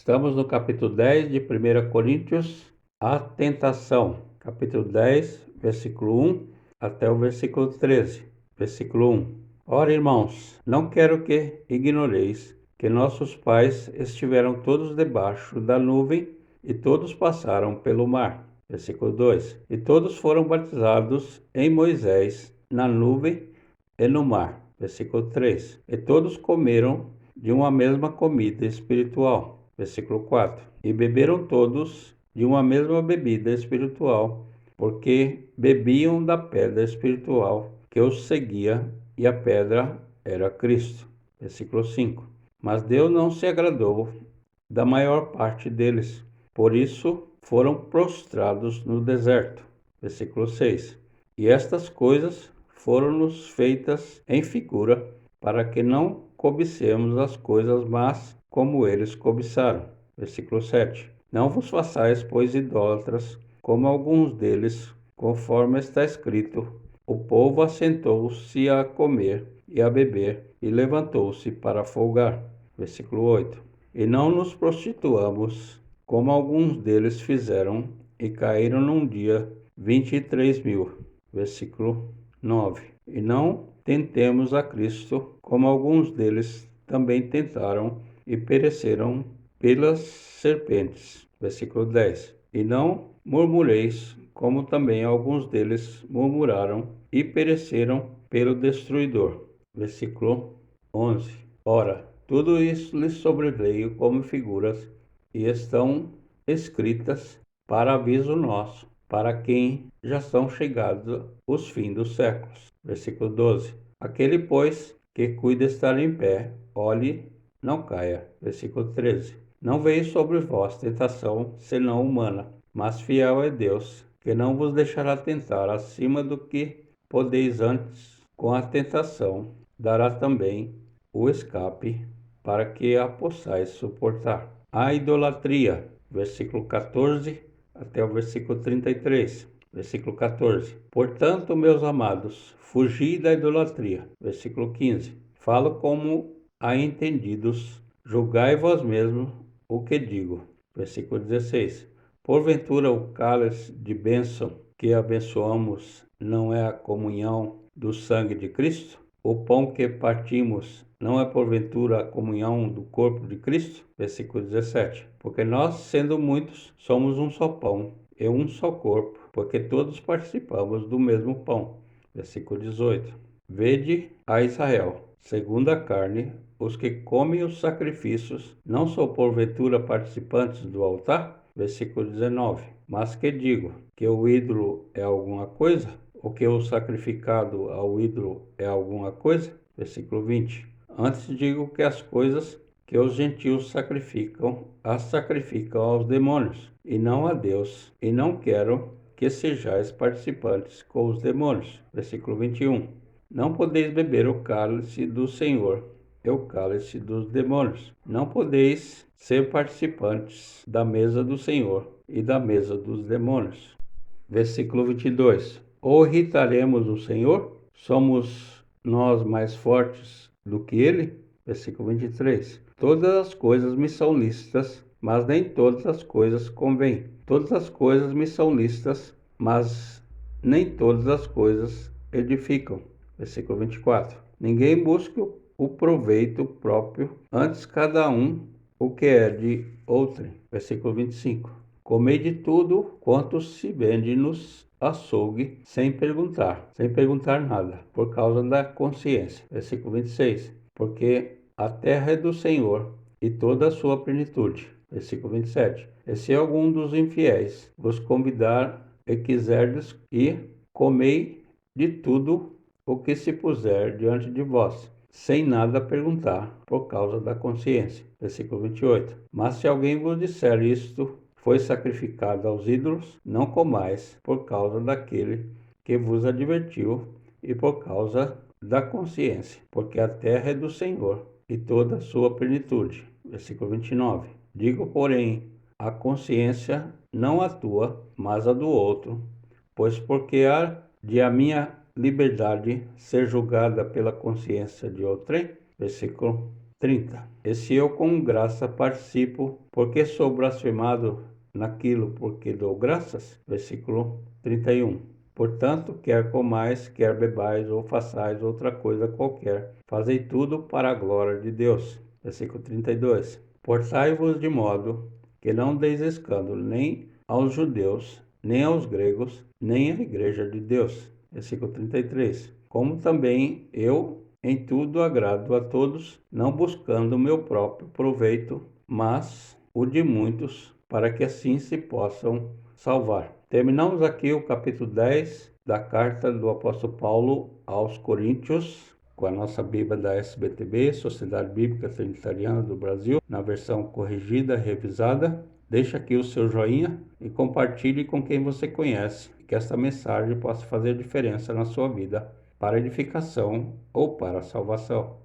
Estamos no capítulo 10 de 1 Coríntios, a tentação. Capítulo 10, versículo 1 até o versículo 13. Versículo 1. Ora, irmãos, não quero que ignoreis que nossos pais estiveram todos debaixo da nuvem e todos passaram pelo mar. Versículo 2. E todos foram batizados em Moisés, na nuvem e no mar. Versículo 3. E todos comeram de uma mesma comida espiritual. Versículo 4. E beberam todos de uma mesma bebida espiritual, porque bebiam da pedra espiritual que os seguia, e a pedra era Cristo. Versículo 5. Mas Deus não se agradou da maior parte deles, por isso foram prostrados no deserto. Versículo 6. E estas coisas foram-nos feitas em figura, para que não cobicemos as coisas más como eles cobiçaram. Versículo 7. Não vos façais, pois, idólatras, como alguns deles, conforme está escrito: o povo assentou-se a comer e a beber, e levantou-se para folgar. Versículo 8. E não nos prostituamos, como alguns deles fizeram, e caíram num dia 23.000. Versículo 9. E não tentemos a Cristo, como alguns deles também tentaram e pereceram pelas serpentes. Versículo 10. E não murmureis, como também alguns deles murmuraram e pereceram pelo destruidor. Versículo 11. Ora, tudo isso lhes sobreveio como figuras e estão escritas para aviso nosso, para quem já são chegados os fins dos séculos. Versículo 12. Aquele, pois, que cuida estar em pé, olhe, não caia. Versículo 13. Não veio sobre vós tentação, senão humana, mas fiel é Deus, que não vos deixará tentar acima do que podeis, antes, com a tentação, dará também o escape, para que a possais suportar. A idolatria, versículo 14 até o versículo 33. Versículo 14. Portanto, meus amados, fugi da idolatria. Versículo 15. Falo como a entendidos, julgai vós mesmos o que digo. Versículo 16. Porventura o cálice de bênção que abençoamos não é a comunhão do sangue de Cristo? O pão que partimos não é porventura a comunhão do corpo de Cristo? Versículo 17. Porque nós, sendo muitos, somos um só pão e um só corpo, porque todos participamos do mesmo pão. Versículo 18. Vede a Israel, segundo a carne, os que comem os sacrifícios, não são porventura participantes do altar? Versículo 19. Mas que digo? Que o ídolo é alguma coisa? O que o sacrificado ao ídolo é alguma coisa? Versículo 20. Antes digo que as coisas que os gentios sacrificam, as sacrificam aos demônios, e não a Deus, e não quero que sejais participantes com os demônios. Versículo 21. Não podeis beber o cálice do Senhor e o cálice dos demônios. Não podeis ser participantes da mesa do Senhor e da mesa dos demônios. Versículo 22. Ou irritaremos o Senhor? Somos nós mais fortes do que ele? Versículo 23. Todas as coisas me são lícitas, mas nem todas as coisas convêm. Todas as coisas me são lícitas, mas nem todas as coisas edificam. Versículo 24. Ninguém busca o proveito próprio, antes cada um o que é de outrem. Versículo 25. Comei de tudo quanto se vende nos açougue, sem perguntar nada, por causa da consciência. Versículo 26. Porque a terra é do Senhor e toda a sua plenitude. Versículo 27. E se algum dos infiéis vos convidar e quiserdes ir, comei de tudo o que se puser diante de vós, sem nada perguntar, por causa da consciência. Versículo 28. Mas se alguém vos disser isto foi sacrificado aos ídolos, não comais, por causa daquele que vos advertiu e por causa da consciência, porque a terra é do Senhor e toda a sua plenitude. Versículo 29. Digo, porém, a consciência não a tua, mas a do outro, pois porque há de a minha liberdade ser julgada pela consciência de outrem? Versículo 30. E se eu com graça participo, porque sou blasfemado naquilo porque dou graças? Versículo 31. Portanto, quer comais, quer bebais, ou façais outra coisa qualquer, fazei tudo para a glória de Deus. Versículo 32. Portai-vos de modo que não deis escândalo nem aos judeus, nem aos gregos, nem à igreja de Deus. Versículo 33. Como também eu em tudo agrado a todos, não buscando o meu próprio proveito, mas o de muitos, para que assim se possam salvar. Terminamos aqui o capítulo 10 da carta do apóstolo Paulo aos Coríntios, com a nossa Bíblia da SBTB, Sociedade Bíblica Trinitariana do Brasil, na versão corrigida, revisada. Deixe aqui o seu joinha e compartilhe com quem você conhece, que esta mensagem possa fazer diferença na sua vida, para edificação ou para salvação.